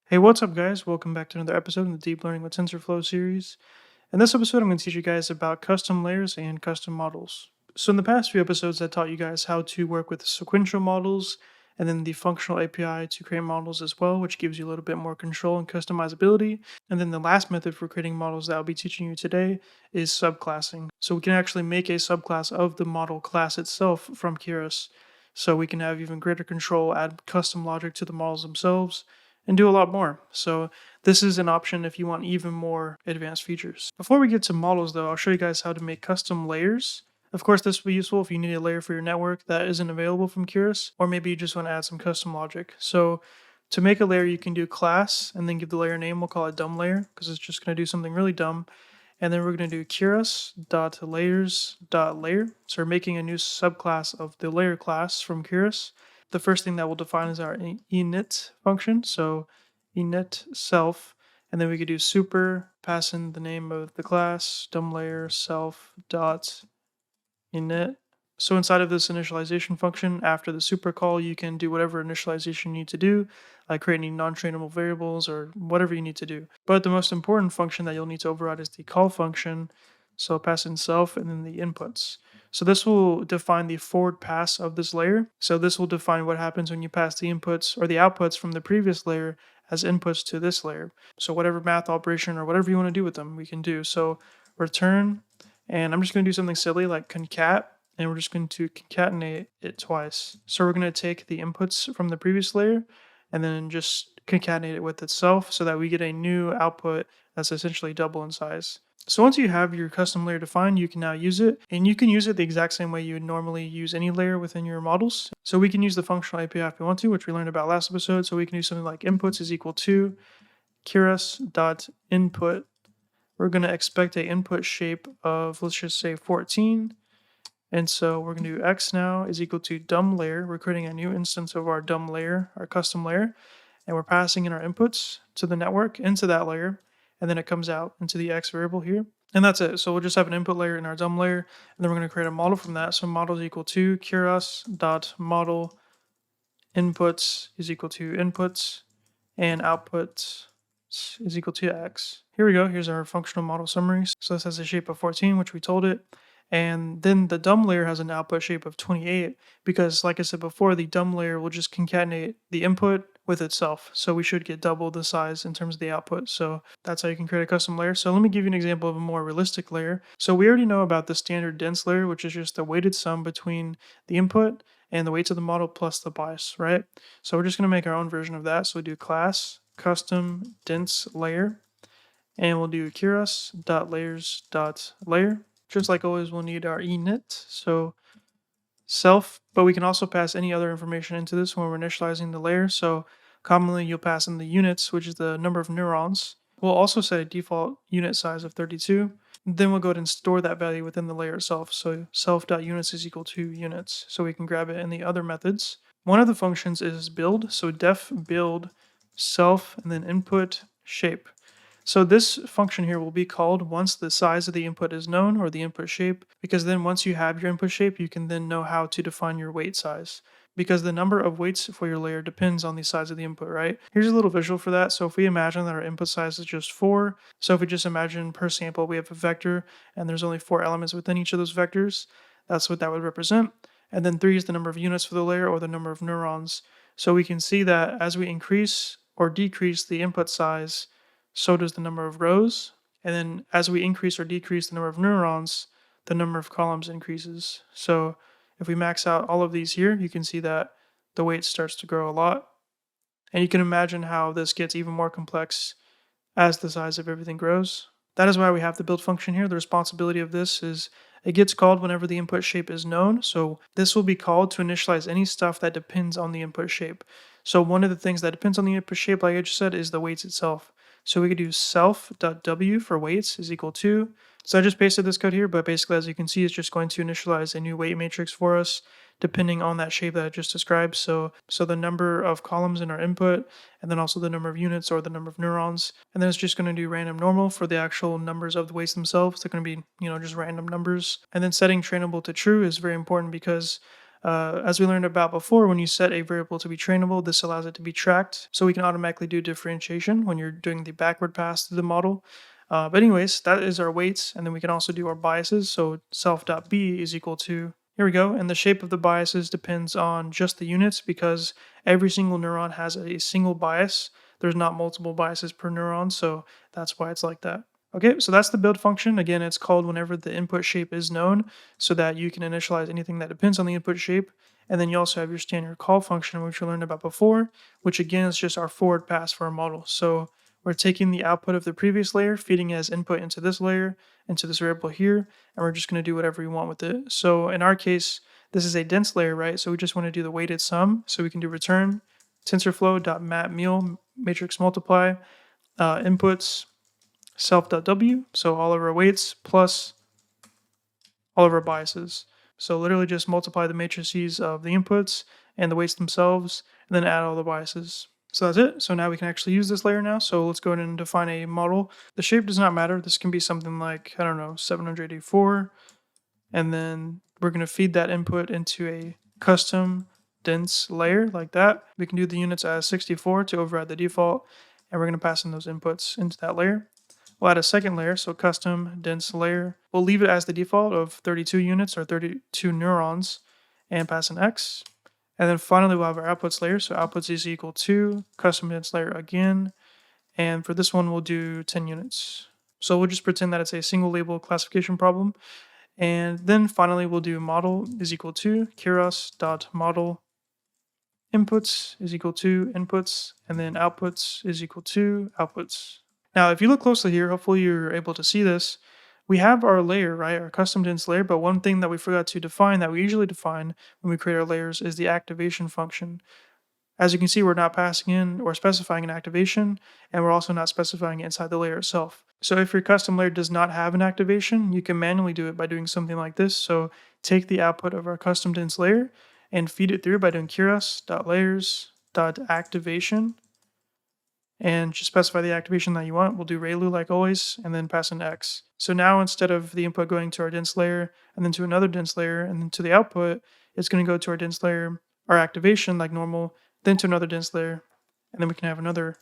Hey, what's up, guys? Welcome back to another episode in the Deep Learning with Tensorflow series. In this episode, I'm going to teach you guys about custom layers and custom models. So, in the past few episodes, I taught you guys how to work with sequential models and then the functional API to create models as well, which gives you a little bit more control and customizability. And then the last method for creating models that I'll be teaching you today is subclassing. So, we can actually make a subclass of the model class itself from Keras. So, we can have even greater control, add custom logic to the models themselves, and do a lot more. So this is an option if you want even more advanced features. Before we get to models though, I'll show you guys how to make custom layers. Of course, this will be useful if you need a layer for your network that isn't available from Keras, or maybe you just want to add some custom logic. So to make a layer, you can do class and then give the layer name. We'll call it dumb layer because it's just going to do something really dumb. And then we're going to do keras.layers.layer. So we're making a new subclass of the layer class from Keras. The first thing that we'll define is our init function. So init self, and then we could do super, pass in the name of the class, dumb layer self dot init. So inside of this initialization function, after the super call, you can do whatever initialization you need to do, like creating non-trainable variables or whatever you need to do. But the most important function that you'll need to override is the call function. So pass in self and then the inputs. So this will define the forward pass of this layer. So this will define what happens when you pass the inputs or the outputs from the previous layer as inputs to this layer. So whatever math operation or whatever you want to do with them, we can do. So return, and I'm just going to do something silly like concat, and we're just going to concatenate it twice. So we're going to take the inputs from the previous layer and then just concatenate it with itself so that we get a new output that's essentially double in size. So once you have your custom layer defined, you can now use it, and you can use it the exact same way you would normally use any layer within your models. So we can use the functional API if we want to, which we learned about last episode. So we can do something like inputs is equal to keras.input. We're going to expect a input shape of, let's just say 14. And so we're going to do x now is equal to dumb layer. We're creating a new instance of our dumb layer, our custom layer, and we're passing in our inputs to the network into that layer, and then it comes out into the x variable here. And that's it. So we'll just have an input layer in our dumb layer, and then we're going to create a model from that. So model is equal to keras.model inputs is equal to inputs, and outputs is equal to x. Here we go. Here's our functional model summary. So this has a shape of 14, which we told it. And then the dumb layer has an output shape of 28 because, like I said before, the dumb layer will just concatenate the input with itself. So we should get double the size in terms of the output. So that's how you can create a custom layer. So let me give you an example of a more realistic layer. So we already know about the standard dense layer, which is just the weighted sum between the input and the weights of the model plus the bias, right? So we're just going to make our own version of that. So we do class custom dense layer, and we'll do keras.layers.layer. Just like always, we'll need our init, so self, but we can also pass any other information into this when we're initializing the layer. So commonly you'll pass in the units, which is the number of neurons. We'll also set a default unit size of 32. Then we'll go ahead and store that value within the layer itself. So self.units is equal to units. So we can grab it in the other methods. One of the functions is build. So def build self and then input shape. So this function here will be called once the size of the input is known, or the input shape, because then once you have your input shape, you can then know how to define your weight size, because the number of weights for your layer depends on the size of the input, right? Here's a little visual for that. So if we imagine that our input size is just 4, so if we just imagine per sample we have a vector and there's only 4 elements within each of those vectors, that's what that would represent. And then 3 is the number of units for the layer, or the number of neurons. So we can see that as we increase or decrease the input size, so does the number of rows. And then as we increase or decrease the number of neurons, the number of columns increases. So if we max out all of these here, you can see that the weight starts to grow a lot. And you can imagine how this gets even more complex as the size of everything grows. That is why we have the build function here. The responsibility of this is it gets called whenever the input shape is known. So this will be called to initialize any stuff that depends on the input shape. So one of the things that depends on the input shape, like I just said, is the weights itself. So we could do self.w for weights is equal to. So I just pasted this code here, but basically, as you can see, it's just going to initialize a new weight matrix for us, depending on that shape that I just described. So the number of columns in our input, and then also the number of units or the number of neurons. And then it's just going to do random normal for the actual numbers of the weights themselves. They're going to be, just random numbers. And then setting trainable to true is very important because As we learned about before, when you set a variable to be trainable, this allows it to be tracked, so we can automatically do differentiation when you're doing the backward pass to the model. But anyways, that is our weights, and then we can also do our biases. So self.b is equal to, here we go, and the shape of the biases depends on just the units because every single neuron has a single bias. There's not multiple biases per neuron, so that's why it's like that. Okay, so that's the build function. Again, it's called whenever the input shape is known so that you can initialize anything that depends on the input shape. And then you also have your standard call function, which we learned about before, which again is just our forward pass for our model. So we're taking the output of the previous layer, feeding it as input into this layer, into this variable here, and we're just going to do whatever we want with it. So in our case, this is a dense layer, right? So we just want to do the weighted sum. So we can do return tensorflow.matMeal matrix multiply inputs self.w, so all of our weights plus all of our biases. So literally just multiply the matrices of the inputs and the weights themselves, and then add all the biases. So that's it. So now we can actually use this layer now. So let's go ahead and define a model. The shape does not matter. This can be something like, I don't know, 784. And then we're going to feed that input into a custom dense layer like that. We can do the units as 64 to override the default, and we're going to pass in those inputs into that layer. We'll add a second layer, so custom dense layer. We'll leave it as the default of 32 units or 32 neurons and pass an X. And then finally, we'll have our outputs layer. So outputs is equal to custom dense layer again. And for this one, we'll do 10 units. So we'll just pretend that it's a single label classification problem. And then finally, we'll do model is equal to keras.model inputs is equal to inputs, and then outputs is equal to outputs. Now, if you look closely here, hopefully you're able to see this. We have our layer, right, our custom dense layer, but one thing that we forgot to define that we usually define when we create our layers is the activation function. As you can see, we're not passing in or specifying an activation, and we're also not specifying it inside the layer itself. So if your custom layer does not have an activation, you can manually do it by doing something like this. So take the output of our custom dense layer and feed it through by doing keras.layers.activation, and just specify the activation that you want. We'll do ReLU like always, and then pass in X. So now instead of the input going to our dense layer, and then to another dense layer, and then to the output, it's going to go to our dense layer, our activation like normal, then to another dense layer, and then we can have another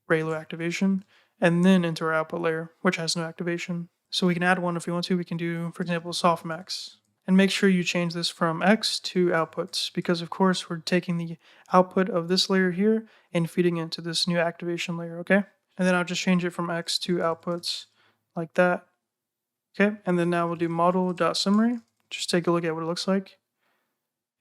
ReLU activation, and then into our output layer, which has no activation. So we can add one if we want to. We can do, for example, softmax. And make sure you change this from X to outputs, because of course we're taking the output of this layer here and feeding it into this new activation layer, okay? And then I'll just change it from X to outputs like that. Okay, and then now we'll do model.summary. Just take a look at what it looks like.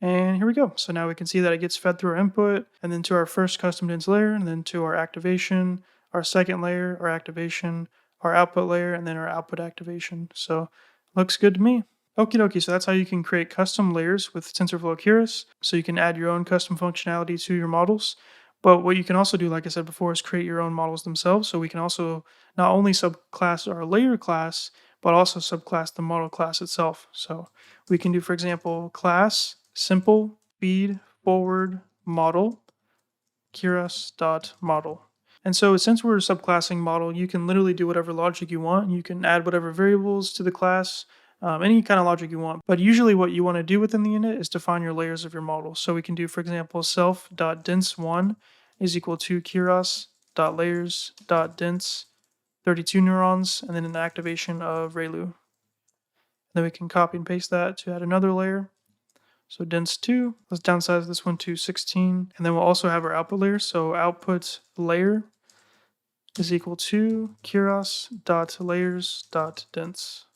And here we go. So now we can see that it gets fed through our input, and then to our first custom dense layer, and then to our activation, our second layer, our activation, our output layer, and then our output activation. So looks good to me. Okie dokie, so that's how you can create custom layers with TensorFlow Keras. So you can add your own custom functionality to your models. But what you can also do, like I said before, is create your own models themselves. So we can also not only subclass our layer class, but also subclass the model class itself. So we can do, for example, class simple feed forward model keras.model. And so since we're subclassing model, you can literally do whatever logic you want. You can add whatever variables to the class, any kind of logic you want. But usually what you want to do within the unit is define your layers of your model. So we can do, for example, self.dense1 is equal to keras.layers.dense 32 neurons, and then an activation of ReLU. Then we can copy and paste that to add another layer. So dense 2, let's downsize this one to 16. And then we'll also have our output layer. So output layer is equal to keras.layers.dense.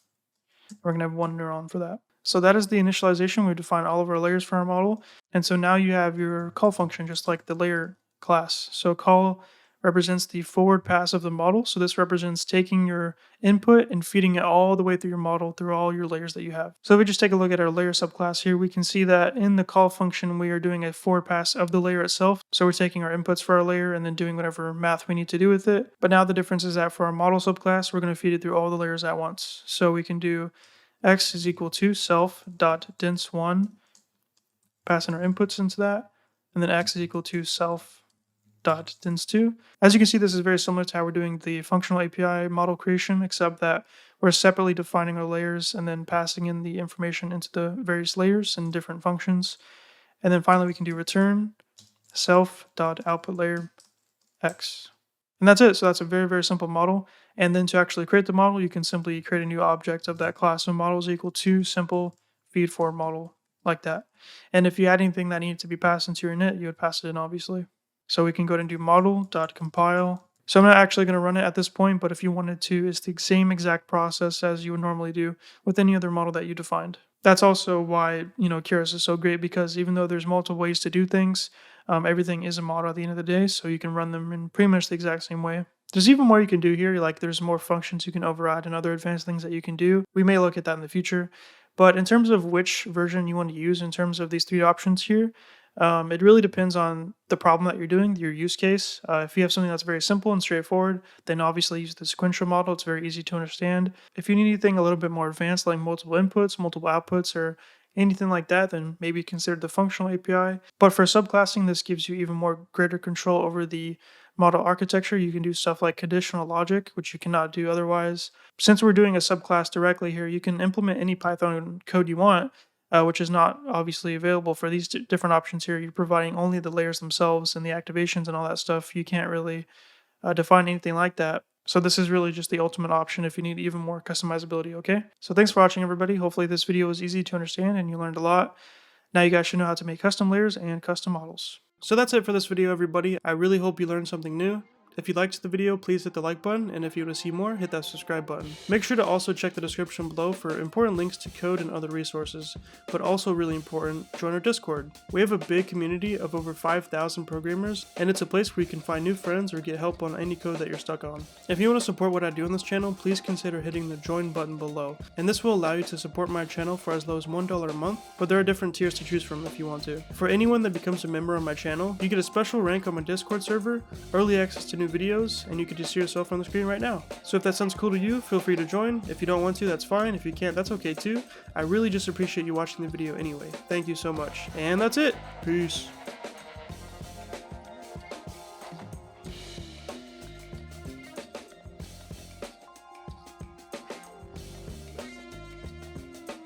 We're going to have one neuron for that. So that is the initialization. We define all of our layers for our model. And so now you have your call function just like the layer class. So call represents the forward pass of the model. So this represents taking your input and feeding it all the way through your model through all your layers that you have. So if we just take a look at our layer subclass here, we can see that in the call function, we are doing a forward pass of the layer itself. So we're taking our inputs for our layer and then doing whatever math we need to do with it. But now the difference is that for our model subclass, we're going to feed it through all the layers at once. So we can do X is equal to self.dense1, passing our inputs into that, and then X is equal to self.dense2. As you can see, this is very similar to how we're doing the functional API model creation, except that we're separately defining our layers and then passing in the information into the various layers and different functions. And then finally we can do return self.output layer X. And that's it. So that's a very, very simple model. And then to actually create the model, you can simply create a new object of that class of models equal to simple feed forward model like that. And if you had anything that needed to be passed into your init, you would pass it in, obviously. So we can go ahead and do model.compile. So I'm not actually going to run it at this point, but if you wanted to, it's the same exact process as you would normally do with any other model that you defined. That's also why, Keras is so great, because even though there's multiple ways to do things, everything is a model at the end of the day, so you can run them in pretty much the exact same way. There's even more you can do here, like there's more functions you can override and other advanced things that you can do. We may look at that in the future, but in terms of which version you want to use in terms of these three options here, it really depends on the problem that you're doing, your use case. If you have something that's very simple and straightforward, then obviously use the sequential model. It's very easy to understand. If you need anything a little bit more advanced, like multiple inputs, multiple outputs, or anything like that, then maybe consider the functional API. But for subclassing, this gives you even more greater control over the model architecture. You can do stuff like conditional logic, which you cannot do otherwise. Since we're doing a subclass directly here, you can implement any Python code you want, which is not obviously available for these different options here. You're providing only the layers themselves and the activations and all that stuff. You can't really define anything like that. So this is really just the ultimate option if you need even more customizability, okay? So thanks for watching, everybody. Hopefully this video was easy to understand and you learned a lot. Now you guys should know how to make custom layers and custom models. So that's it for this video, everybody. I really hope you learned something new. If you liked the video, please hit the like button, and if you want to see more, hit that subscribe button. Make sure to also check the description below for important links to code and other resources, but also really important, join our Discord. We have a big community of over 5,000 programmers, and it's a place where you can find new friends or get help on any code that you're stuck on. If you want to support what I do on this channel, please consider hitting the join button below, and this will allow you to support my channel for as low as $1 a month, but there are different tiers to choose from if you want to. For anyone that becomes a member on my channel, you get a special rank on my Discord server, early access to new videos, and you can just see yourself on the screen right now. So if that sounds cool to you, feel free to join. If you don't want to, that's fine. If you can't, that's okay too. I really just appreciate you watching the video anyway. Thank you so much. And that's it. Peace.